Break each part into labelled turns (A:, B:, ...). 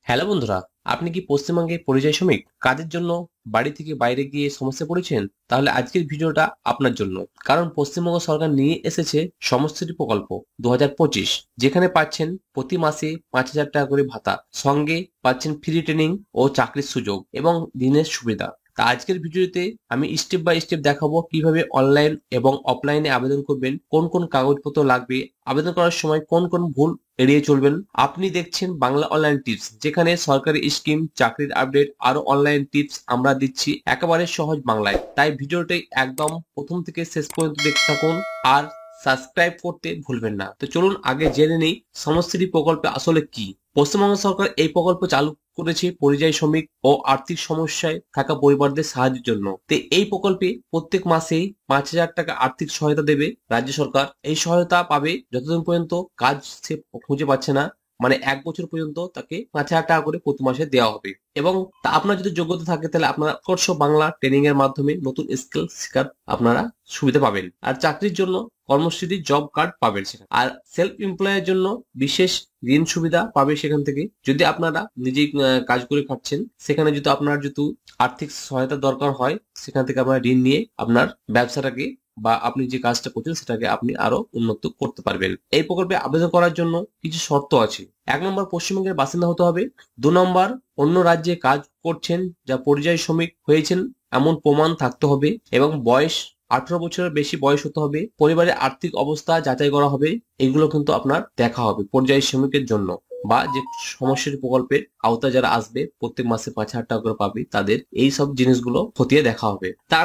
A: Hello বন্ধুরা, আপনি কি পশ্চিমবঙ্গে পরিযায়ী শ্রমিক কাজের জন্য বাড়ি থেকে বাইরে গিয়ে সমস্যায় পড়েছেন? তাহলে আজকের ভিডিওটা আপনার জন্য। কারণ পশ্চিমবঙ্গ সরকার নিয়ে এসেছে সমশ্রী প্রকল্প 2025, যেখানে পাচ্ছেন প্রতি মাসে 5,000 টাকা করে ভাতা, সঙ্গে পাচ্ছেন ফ্রি ট্রেনিং ও চাকরির সুযোগ এবং দিনের সুবিধা। তা আজকের ভিডিওতে আমি স্টেপ বাই স্টেপ দেখাবো কিভাবে অনলাইন এবং অফলাইনে আবেদন করবেন, কোন কোন কাগজপত্র লাগবে, আবেদন করার সময় কোন কোন ভুল এড়িয়ে চলবেন। আপনি দেখছেন বাংলা অনলাইন টিপস, যেখানে সরকারি স্কিম, চাকরির আপডেট, আরো অনলাইন টিপস আমরা দিচ্ছি একেবারে সহজ বাংলায়। তাই ভিডিওটি একদম প্রথম থেকে শেষ পর্যন্ত দেখতে থাকুন আর সাবস্ক্রাইব করতে ভুলবেন না। তো চলুন আগে জেনে নেই সমশ্রী প্রকল্প আসলে কি। পশ্চিমবঙ্গ সরকার এই প্রকল্প চালু করেছে পরিযায়ী শ্রমিক ও আর্থিক সমস্যায় থাকা পরিবারদের সাহায্যের জন্য। তো এই প্রকল্পে প্রত্যেক মাসে 5,000 টাকা আর্থিক সহায়তা দেবে রাজ্য সরকার। এই সহায়তা পাবে যতদিন পর্যন্ত কাজ সে খুঁজে পাচ্ছে না, মানে 1 বছর পর্যন্ত তাকে 5,000 টাকা করে প্রতি মাসে দেওয়া হবে। এবং আপনার যদি যোগ্যতা থাকে তাহলে আপনারা উৎকর্ষ বাংলা ট্রেনিং এর মাধ্যমে নতুন স্কিল শেখার আপনারা সুবিধা পাবেন। আর চাকরির জন্য কর্মস্থলী জব কার্ড পাবেন সেখানে। আর সেলফ এমপ্লয়ের জন্য বিশেষ ঋণ সুবিধা পাবে সেখান থেকে। যদি আপনারা নিজেই কাজ করে খাচ্ছেন, সেখানে যদি আপনার যদি আর্থিক সহায়তা দরকার হয়, সেখান থেকে আপনারা ঋণ নিয়ে আপনার ব্যবসাটাকে বা আপনি যে কাজটা করছেন সেটাকে আপনি আরো উন্নত করতে পারবেন। এই প্রকল্পে আবেদন করার জন্য কিছু শর্ত আছে। 1 নম্বর, পশ্চিমবঙ্গের বাসিন্দা হতে হবে। 2 নম্বর, অন্য রাজ্যে কাজ করছেন যা পরিযায়ী শ্রমিক হয়েছেন এমন প্রমাণ থাকতে হবে এবং বয়স 18 বছরের বেশি বয়স হতে হবে। পরিবারের আর্থিক অবস্থা যাচাই করা হবে। এগুলো কিন্তু আপনার দেখা হবে পরিযায়ী শ্রমিকের জন্য, বা যে সমষ্টি প্রকল্পের আওতায় যারা আসবে প্রত্যেক মাসে 5,000 টাকা করে পাবে, তাদের এই সব জিনিসগুলো খতিয়ে দেখা হবে। তা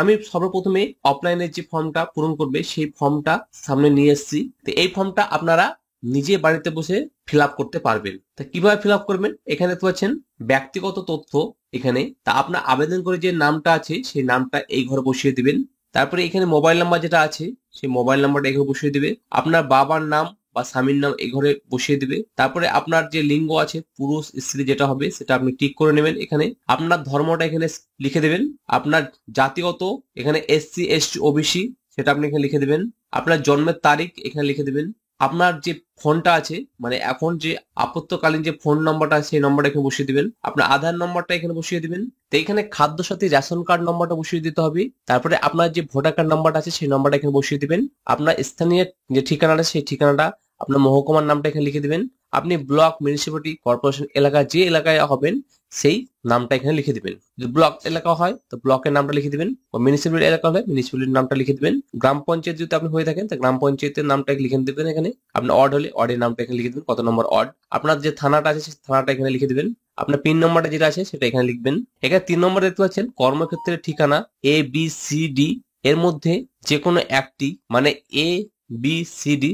A: আমি সর্বপ্রথমে অফলাইনের যে ফর্মটা পূরণ করবে সেই ফর্মটা সামনে নিয়ে এসেছি। তো এই ফর্মটা আপনারা নিজে বাড়িতে বসে ফিল আপ করতে পারবেন। তা কিভাবে ফিল আপ করবেন? এখানে দেখতে পাচ্ছেন ব্যক্তিগত তথ্য। এখানে তা আপনার আবেদন করে যে নামটা আছে সেই নামটা এই ঘরে বসিয়ে দিবেন। তারপরে এখানে মোবাইল নাম্বার যেটা আছে সেই মোবাইল নাম্বারটা এখানে বসিয়ে দিবে। আপনার বাবার নাম বা স্বামীর নাম এই ঘরে বসিয়ে দিবে। তারপরে আপনার যে লিঙ্গ আছে, পুরুষ স্ত্রী যেটা হবে সেটা আপনি টিক করে নেবেন। এখানে আপনার ধর্মটা এখানে লিখে দেবেন। আপনার জাতিগত এখানে এসসি এসটি ওবিসি সেটা আপনি এখানে লিখে দেবেন। আপনার জন্মের তারিখ এখানে লিখে দেবেন। আপনার যে ফোনটা আছে, মানে এখন যে আপত্তকালীন যে ফোন নম্বরটা আছে সেই নম্বরটা এখানে বসিয়ে দিবেন। আপনার আধার নম্বরটা এখানে বসিয়ে দিবেন। তো এখানে খাদ্য সাথী রেশন কার্ড নম্বরটা বসিয়ে দিতে হবে। তারপরে আপনার যে ভোটার কার্ড নাম্বারটা আছে সেই নম্বরটা এখানে বসিয়ে দিবেন। আপনার স্থানীয় যে ঠিকানাটা সেই ঠিকানাটা, আপনার মহকুমার নামটা এখানে লিখে দিবেন। আপনি ব্লক, মিউনিসিপালিটি, কর্পোরেশন এলাকা যে এলাকায় হবেন সেই নামটা এখানে লিখে দিবেন। যদি ব্লক এলাকা হয় তো ব্লকের নামটা লিখে দিবেন, ও মিউনিসিপালিটি এলাকা হলে মিউনিসিপালিটির নামটা লিখে দিবেন। গ্রাম পঞ্চায়েত যদি আপনি হয়ে থাকেন তো গ্রাম পঞ্চায়েতের নামটা লিখে দিবেন। এখানে আপনার ওয়ার্ড হলে ওয়ার্ডের নামটা এখানে লিখে দিবেন, কত নম্বর ওয়ার্ড। আপনার যে থানাটা আছে সেই থানাটা এখানে লিখে দিবেন। আপনার পিন নম্বরটা যেটা আছে সেটা এখানে লিখবেন। এখানে 3 নম্বর দেখতে পাচ্ছেন কর্মক্ষেত্রের ঠিকানা ABCD এর মধ্যে যে কোনো একটি, মানে ABCD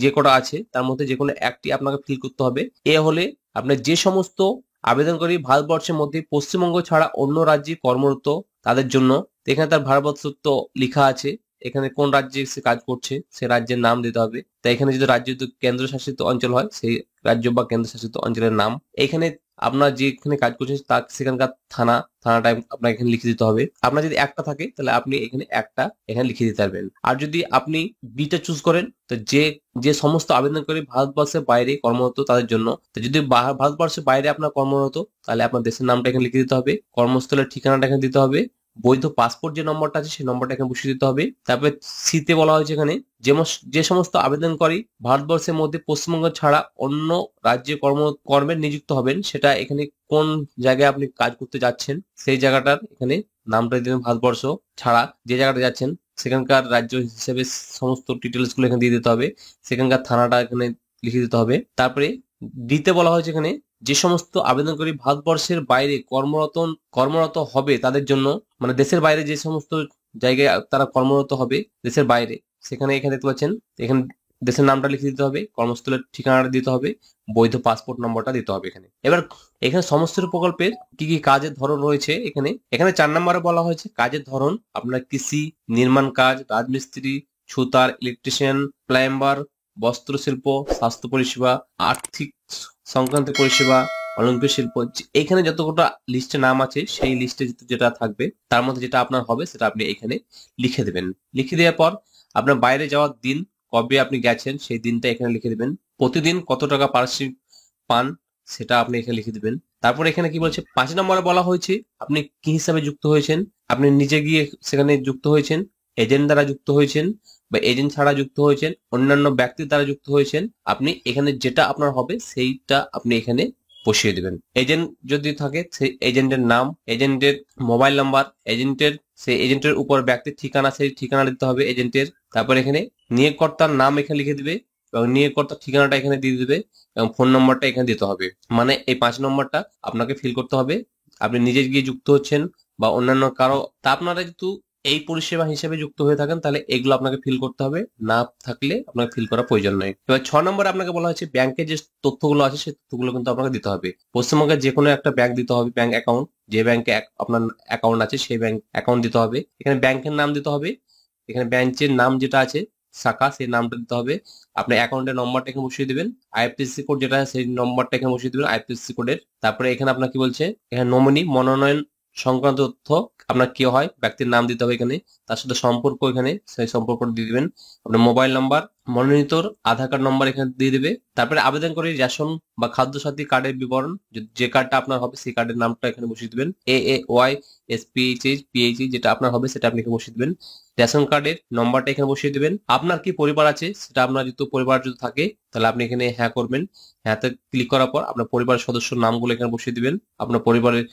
A: যে কটা আছে তার মধ্যে যে কোনো একটি আপনাকে ফিল করতে হবে। এ হলে আপনার যে সমস্ত আবেদনকারী ভারতবর্ষের মধ্যে পশ্চিমবঙ্গ ছাড়া অন্য রাজ্যে কর্মরত তাদের জন্য। তো এখানে তার ভারতবর্ষত্ব লেখা আছে, এখানে কোন রাজ্যে সে কাজ করছে সে রাজ্যের নাম দিতে হবে। তাই এখানে যদি রাজ্য কেন্দ্রশাসিত অঞ্চল হয় সেই রাজ্য বা কেন্দ্রশাসিত অঞ্চলের নাম। এখানে আপনার যেখানে কাজ করছেন তার সেখানকার থানাটা আপনার এখানে লিখে দিতে হবে। আপনার যদি একটা থাকে তাহলে আপনি এখানে একটা এখানে লিখে দিতে পারবেন। আর যদি আপনি বিটা চুজ করেন তো যে যে সমস্ত আবেদনকারী ভারতবর্ষের বাইরে কর্মরত তাদের জন্য। তো যদি ভারতবর্ষের বাইরে আপনার কর্মরত তাহলে আপনার দেশের নামটা এখানে লিখে দিতে হবে, কর্মস্থলের ঠিকানাটা এখানে দিতে হবে, বৈধ পাসপোর্ট যে নম্বরটা আছে সেই নম্বরটা এখানে বসিয়ে দিতে হবে। তারপরে সিতে বলা হয়েছে এখানে যে সমস্ত আবেদনকারী ভারতবর্ষের মধ্যে পশ্চিমবঙ্গ ছাড়া অন্য রাজ্যে কর্মে নিযুক্ত হবেন, সেটা এখানে কোন জায়গায় আপনি কাজ করতে যাচ্ছেন সেই জায়গাটার এখানে নামটা দিবেন। ভারতবর্ষ ছাড়া যে জায়গাটা যাচ্ছেন সেখানকার রাজ্য হিসেবে সমস্ত ডিটেলস গুলো এখানে দিয়ে দিতে হবে। সেখানকার থানাটা এখানে লিখে দিতে হবে। তারপরে দিতে বলা হয়েছে এখানে যে সমস্ত আবেদনকারী ভারতবর্ষের বাইরে কর্মরত হবে তাদের জন্য, মানে দেশের বাইরে যে সমস্ত জায়গায় তারা কর্মরত হবে দেশের বাইরে, সেখানে এখানে দেখতে পাচ্ছেন এখানে দেশের নামটা লিখে দিতে হবে, কর্মস্থলের ঠিকানাটা দিতে হবে, বৈধ পাসপোর্ট নম্বরটা দিতে হবে এখানে। এবার এখানে সমস্ত প্রকল্পের কি কি কাজের ধরন রয়েছে এখানে এখানে 4 নম্বরে বলা হয়েছে কাজের ধরন। আপনার কৃষি, নির্মাণ কাজ, রাজমিস্ত্রি, ছুতার, ইলেকট্রিশিয়ান, প্লাম্বার, বস্ত্র শিল্প, স্বাস্থ্য পরিষেবা, আর্থিক সংক্রান্ত পরিষেবা, অলংকার শিল্প। এখানে যতটা লিস্টে নাম আছে সেই লিস্টে যেটা থাকবে তার মধ্যে যেটা আপনার হবে সেটা আপনি এখানে লিখে দেবেন। লিখে দেওয়ার পর আপনার বাইরে যাওয়ার দিন, কবে আপনি গেছেন সেই দিনটা এখানে লিখে দেবেন। প্রতিদিন কত টাকা পারিশ্রমিক পান সেটা আপনি এখানে লিখে দিবেন। তারপরে এখানে কি বলছে 5 নম্বরে বলা হয়েছে আপনি কি হিসাবে যুক্ত হয়েছেন। আপনি নিজে গিয়ে সেখানে যুক্ত হয়েছেন, এজেন্ট দ্বারা যুক্ত হয়েছেন, বা এজেন্ট ছাড়া যুক্ত হয়েছেন, অন্যান্য ব্যক্তির দ্বারা যুক্ত হয়েছেন। আপনি এখানে যেটা আপনার হবে সেইটা আপনি এখানে বসিয়ে দিবেন। এজেন্ট যদি থাকে সেই এজেন্টের নাম, এজেন্টের মোবাইল নাম্বার, এজেন্টের সেই এজেন্টের উপর ব্যক্তির ঠিকানা, সেই ঠিকানা দিতে হবে এজেন্টের। তারপর এখানে নিয়োগকর্তার নাম এখানে লিখে দিবে এবং নিয়োগকর্তার ঠিকানাটা এখানে দিয়ে দিবে এবং ফোন নম্বরটা এখানে দিতে হবে। মানে এই 5 নম্বরটা আপনাকে ফিল করতে হবে। আপনি নিজে গিয়ে যুক্ত হচ্ছেন বা অন্যান্য কারো, তা আপনারা যেহেতু এই পরিষেবা হিসেবে যুক্ত হয়ে থাকেন তাহলে এগুলো আপনাকে ফিল করতে হবে, না থাকলে আপনাকে ফিল করার প্রয়োজন নেই। এবার 6 নম্বরে আপনাকে বলা হচ্ছে ব্যাংকের যে তথ্যগুলো আছে সেই তথ্যগুলো কিন্তু আপনাকে দিতে হবে। পশ্চিমবঙ্গের যে কোনো একটা ব্যাংক দিতে হবে, ব্যাংক অ্যাকাউন্ট, যে ব্যাংকে আপনার অ্যাকাউন্ট আছে সেই ব্যাংক অ্যাকাউন্ট দিতে হবে। এখানে ব্যাংকের নাম দিতে হবে, এখানে ব্যাংকের নাম যেটা আছে শাখা সেই নামটা দিতে হবে। আপনার অ্যাকাউন্টের নম্বরটা এখানে বসিয়ে দিবেন, আইএফএসসি কোড যেটা আছে সেই নম্বরটা এখানে বসিয়ে দিবেন আইএফএসসি কোডের। তারপরে এখানে আপনার কি বলছে, এখানে নমিনি মনোনয়ন সংক্রান্ত তথ্য আপনার কি হয় ব্যক্তির নাম দিতে হবে এখানে, তার সাথে সম্পর্ক এখানে সেই সম্পর্ক দিয়ে দিবেন। আপনার মোবাইল নাম্বার, মনোনীতর আধার কার্ড নম্বর এখানে দিয়ে দিবে। তারপরে আবেদন করে রেশন বা খাদ্য সাথী কার্ডের বিবরণ, যে কার্ডটা আপনার হবে সেই কার্ডের নামটা এখানে বসিয়ে দিবেন। AAY SPHH PHE যেটা আপনার হবে সেটা আপনি এখানে বসিয়ে দিবেন। রেশন কার্ডের নম্বরটা এখানে বসিয়ে দিবেন। আপনার কি পরিবার আছে সেটা, আপনার যদি পরিবার যদি থাকে তাহলে আপনি এখানে হ্যাঁ করবেন। হ্যাঁতে ক্লিক করার পর আপনার পরিবারের সদস্যর নামগুলো এখানে বসিয়ে দিবেন। আপনার পরিবারের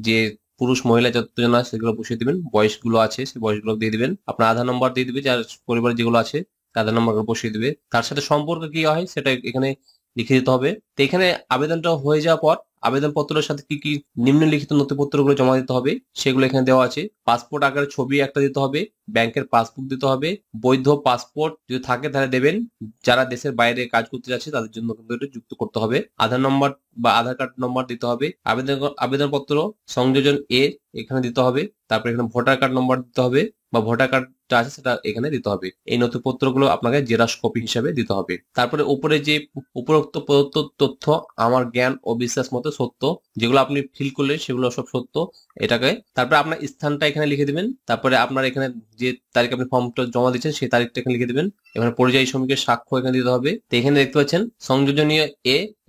A: যে পুরুষ মহিলা যতজন আছে সেগুলো বসিয়ে দিবেন, বয়সগুলো আছে সেই বয়সগুলো দিয়ে দিবেন। আপনার আধার নম্বর দিয়ে দিবে, যার পরিবারের যেগুলো আছে আধার নম্বর বসিয়ে দিবে। তার সাথে সম্পর্ক কি হয় সেটা এখানে লিখে দিতে হবে। তো এখানে আবেদনটা হয়ে যাওয়ার পর আবেদনপত্রের সাথে কি কি নিম্নলিখিত নথিপত্রগুলো জমা দিতে হবে সেগুলো এখানে দেওয়া আছে। পাসপোর্ট আকারের ছবি একটা দিতে হবে, ব্যাংকের পাসবুক দিতে হবে, বৈধ পাসপোর্ট যদি থাকে তাহলে দেবেন, যারা দেশের বাইরে কাজ করতে যাচ্ছে তাদের জন্য কিন্তু এটা যুক্ত করতে হবে। আধার নম্বর বা আধার কার্ড নম্বর দিতে হবে। আবেদনপত্র সংযোজন এখানে দিতে হবে। তারপর এখানে ভোটার কার্ড নম্বর দিতে হবে বা ভোটার কার্ডটা আছে সেটা এখানে দিতে হবে। এই নথিপত্রগুলো আপনাকে জেরক্স কপি হিসেবে দিতে হবে। তারপরে উপরে যে উপরোক্ত প্রদত্ত তথ্য আমার জ্ঞান ও বিশ্বাস মতো সত্য, যেগুলো আপনি ফিল করলে সেগুলো সব সত্য এটাকে। তারপরে আপনার স্থানটা এখানে লিখে দিবেন। তারপরে আপনার এখানে যে তারিখ আপনি ফর্মটা জমা দিচ্ছেন সেই তারিখটা এখানে লিখে দিবেন। এখানে পরিযায়ী শ্রমিকের স্বাক্ষর এখানে দিতে হবে। তো এখানে দেখতে পাচ্ছেন সংযোজনীয়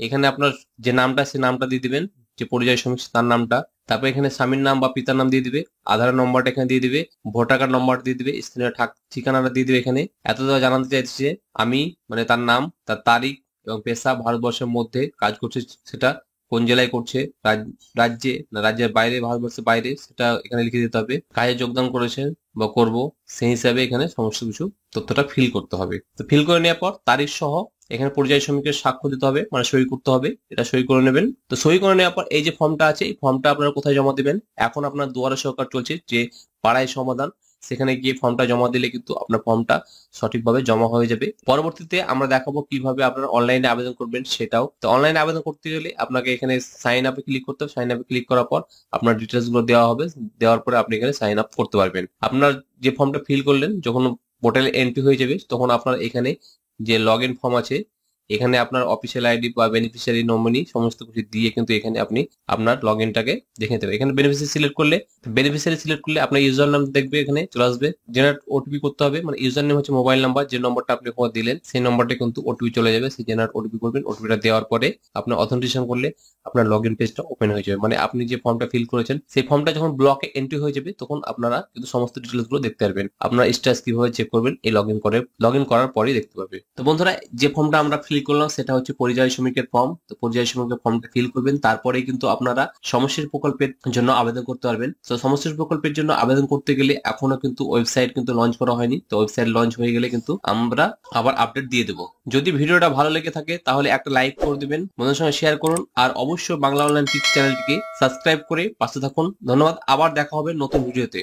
A: এখানে আপনার যে নামটা সেই নামটা দিয়ে দিবেন, যে পরিযায়ী শ্রমিক তার নামটা। তারপর এখানে স্বামীর নাম বা পিতার নাম দিয়ে দিবে, আধার নম্বরটা এখানে দিয়ে দিবে, ভোটার কার্ড নম্বর দিয়ে দিবে, স্থানীয় ঠিকানাটা দিয়ে দিবে। এখানে এত জানাতে চাইছে আমি, মানে তার নাম, তার তারিখ এবং পেশা, ভারতবর্ষের মধ্যে কাজ করছে সেটা কোন জেলায় করছে, রাজ্যে না রাজ্যের বাইরে, ভারতবর্ষের বাইরে, সেটা এখানে লিখে দিতে হবে। কাজে যোগদান করেছে বা করব সেই হিসাবে এখানে সমস্ত কিছু তথ্যটা ফিল করতে হবে। তো ফিল করে নেওয়ার পর তারিখ সহ এখানে পরিযায়ী শ্রমিকের স্বাক্ষর দিতে হবে, মানে সই করতে হবে। এটা সই করে নেবেন। তো সই করে নেওয়ার পর এই যে ফর্মটা আছে এই ফর্মটা আপনারা কোথায় জমা দিবেন, এখন আপনার দুয়ারে সরকার চলছে যে পাড়ায় সমাধান, সেখানে গিয়ে ফর্মটা জমা দিলে কিন্তু আপনার ফর্মটা সঠিকভাবে জমা হয়ে যাবে। পরবর্তীতে আমরা দেখাবো কিভাবে আপনারা অনলাইনে আবেদন করবেন সেটাও। তো অনলাইনে আবেদন করতে গেলে আপনাকে এখানে সাইন আপে ক্লিক করতে হবে। সাইন আপে ক্লিক করার পর আপনার ডিটেলস গুলো দেওয়া হবে, দেওয়ার পরে আপনি এখানে সাইন আপ করতে পারবেন। আপনার যে ফর্মটা ফিল করলেন যখন পোর্টালে এন্ট্রি হয়ে যাবে তখন আপনার এখানে যে লগ ইন ফর্ম আছে এখানে আপনার অফিসিয়াল আইডি বা বেনিফিশিয়ারি নমিনি সমস্ত কিছু দিয়ে কিন্তু এখানে আপনি আপনার লগ ইনটাকে দেখে নিতে হবে। এখানে বেনিফিশিয়ারি সিলেক্ট করলে আপনার ইউজার নাম দেখবে, এখানে চলে আসবে। জেনারেট ওটিপি করতে হবে, মানে ইউজার নেম হচ্ছে মোবাইল নাম্বার, যে নম্বরটা আপনি দিলেন সেই নম্বরটা কিন্তু ওটিপি চলে যাবে। সেই জেনারেট ওটিপি করবেন, ওটিপিটা দেওয়ার পরে আপনার অথেন্টিকেশন করলে আপনার লগ ইন পেজটা ওপেন হয়ে যাবে। মানে আপনি যে ফর্মটা ফিল করেছেন সেই ফর্মটা যখন ব্লকে এন্ট্রি হয়ে যাবে তখন আপনারা কিন্তু সমস্ত ডিটেলস গুলো দেখতে পারবেন। আপনার স্ট্যাটাস কিভাবে চেক করবেন এই লগ ইন করার পরেই দেখতে পাবে। তো বন্ধুরা, যে ফর্মটা আমরা ফিল করলাম সেটা হচ্ছে পরিযায়ী শ্রমিকের ফর্ম। তো পরিযায়ী শ্রমিকের ফর্মটা ফিল করবেন, তারপরেই কিন্তু আপনারা সমষ্টির প্রকল্পের জন্য আবেদন করতে পারবেন। তো সমষ্টির প্রকল্পের জন্য আবেদন করতে গেলে এখনো কিন্তু ওয়েবসাইট কিন্তু লঞ্চ করা হয়নি। তো ওয়েবসাইট লঞ্চ হয়ে গেলে কিন্তু আমরা আবার আপডেট দিয়ে দেবো। যদি ভিডিওটা ভালো লেগে থাকে তাহলে একটা লাইক করে দিবেন, বন্ধুদের সঙ্গে শেয়ার করুন, আর অবশ্যই বাংলা অনলাইন টিপস চ্যানেলটিকে সাবস্ক্রাইব করে পাশে থাকুন। ধন্যবাদ, আবার দেখা হবে নতুন ভিডিওতে।